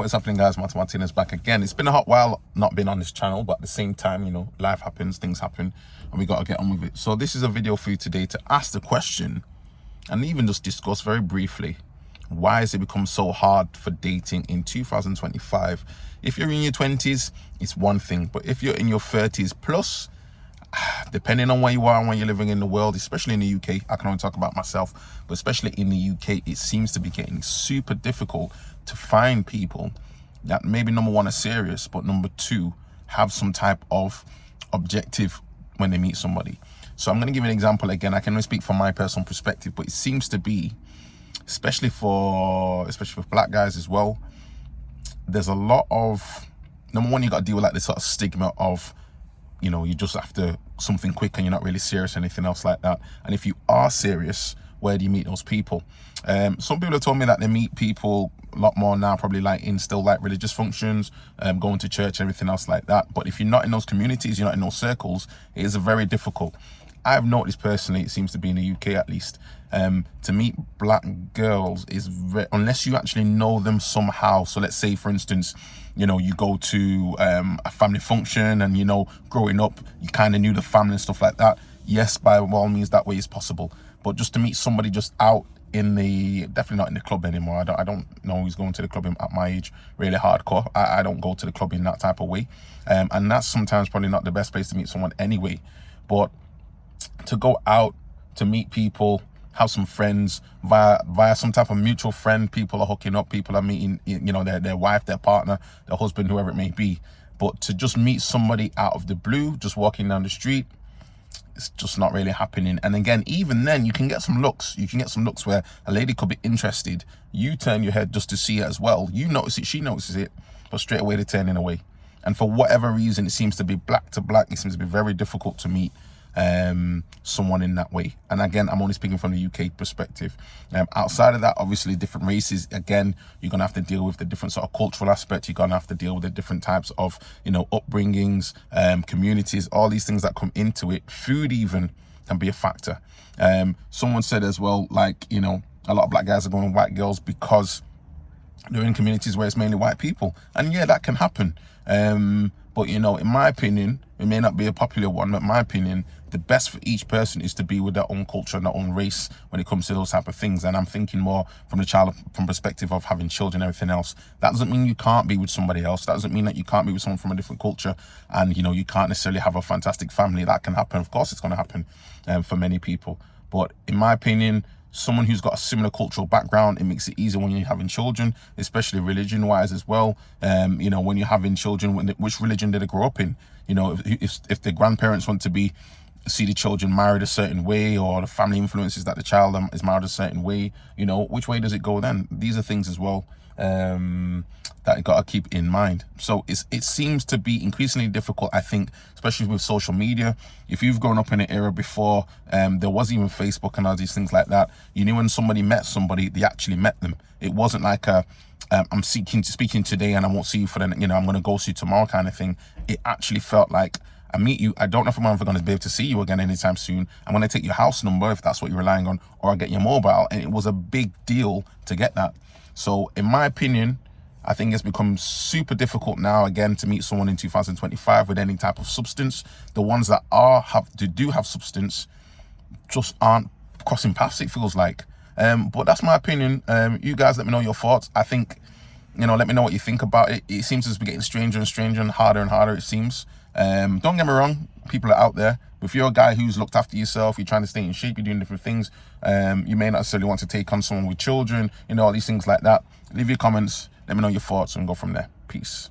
What's happening, guys? Martin Martinez back again. It's been a hot while not been on this channel, but at the same time, you know, life happens, things happen, and we got to get on with it. So this is a video for you today to ask the question and even just discuss very briefly, why has it become so hard for dating in 2025? If you're in your 20s, it's one thing, but if you're in your 30s plus, depending on where you are and where you're living in the world, especially in the UK, I can only talk about myself, but especially in the UK, it seems to be getting super difficult to find people that maybe number one are serious, but number two have some type of objective when they meet somebody. So I'm going to give you an example again. I can only speak from my personal perspective, but it seems to be, especially for black guys as well, there's a lot of, number one, you got to deal with like this sort of stigma of, you know, you just after something quick and you're not really serious or anything else like that. And if you are serious, where do you meet those people? Some people have told me that they meet people a lot more now, probably like in still like religious functions, going to church, everything else like that. But if you're not in those communities, you're not in those circles, it is very difficult. I've noticed personally, it seems to be in the UK at least, to meet black girls is unless you actually know them somehow. So let's say, for instance, you know, you go to a family function and, you know, growing up, you kind of knew the family and stuff like that. Yes, by all means, that way is possible. But just to meet somebody just out in the, definitely not in the club anymore. I don't know who's going to the club at my age, really hardcore. I don't go to the club in that type of way. And that's sometimes probably not the best place to meet someone anyway. But to go out to meet people, have some friends via some type of mutual friend, people are hooking up, people are meeting, you know, their wife, their partner, their husband, whoever it may be. But to just meet somebody out of the blue, just walking down the street, it's just not really happening. And again, even then, you can get some looks. You can get some looks where a lady could be interested. You turn your head just to see it as well. You notice it, she notices it, but straight away they're turning away. And for whatever reason, it seems to be black to black. It seems to be very difficult to meet someone in that way. And again, I'm only speaking from the UK perspective. Outside of that, obviously different races, again, you're gonna have to deal with the different sort of cultural aspect. You're gonna have to deal with the different types of, you know, upbringings, communities, all these things that come into it. Food even can be a factor. Someone said as well, like, you know, a lot of black guys are going with white girls because they're in communities where it's mainly white people, and yeah, that can happen. But you know, in my opinion, it may not be a popular one, but in my opinion, the best for each person is to be with their own culture and their own race when it comes to those type of things. And I'm thinking more from perspective of having children and everything else. That doesn't mean you can't be with somebody else. That doesn't mean that you can't be with someone from a different culture and, you know, you can't necessarily have a fantastic family. That can happen. Of course, it's going to happen for many people. But in my opinion, someone who's got a similar cultural background, it makes it easier when you're having children, especially religion wise as well. You know, when you're having children, which religion did they grow up in? You know, if the grandparents want to see the children married a certain way, or the family influences that the child is married a certain way, you know, which way does it go then? These are things as well that you got to keep in mind. So it seems to be increasingly difficult, I think, especially with social media. If you've grown up in an era before there was even Facebook and all these things like that, you knew when somebody met somebody, they actually met them. It wasn't like I'm speaking today and I won't see you for the, you know, I'm going to ghost you tomorrow kind of thing. It actually felt like, I meet you, I don't know if I'm ever going to be able to see you again anytime soon. I'm going to take your house number if that's what you're relying on, or I get your mobile. And it was a big deal to get that. So in my opinion, I think it's become super difficult now again to meet someone in 2025 with any type of substance. The ones that do have substance just aren't crossing paths, it feels like. But that's my opinion. You guys let me know your thoughts. I think, you know, let me know what you think about it. It seems to be getting stranger and stranger and harder, it seems. Don't get me wrong, people are out there. If you're a guy who's looked after yourself, you're trying to stay in shape, you're doing different things, you may not necessarily want to take on someone with children, you know, all these things like that. Leave your comments, let me know your thoughts, and go from there. Peace.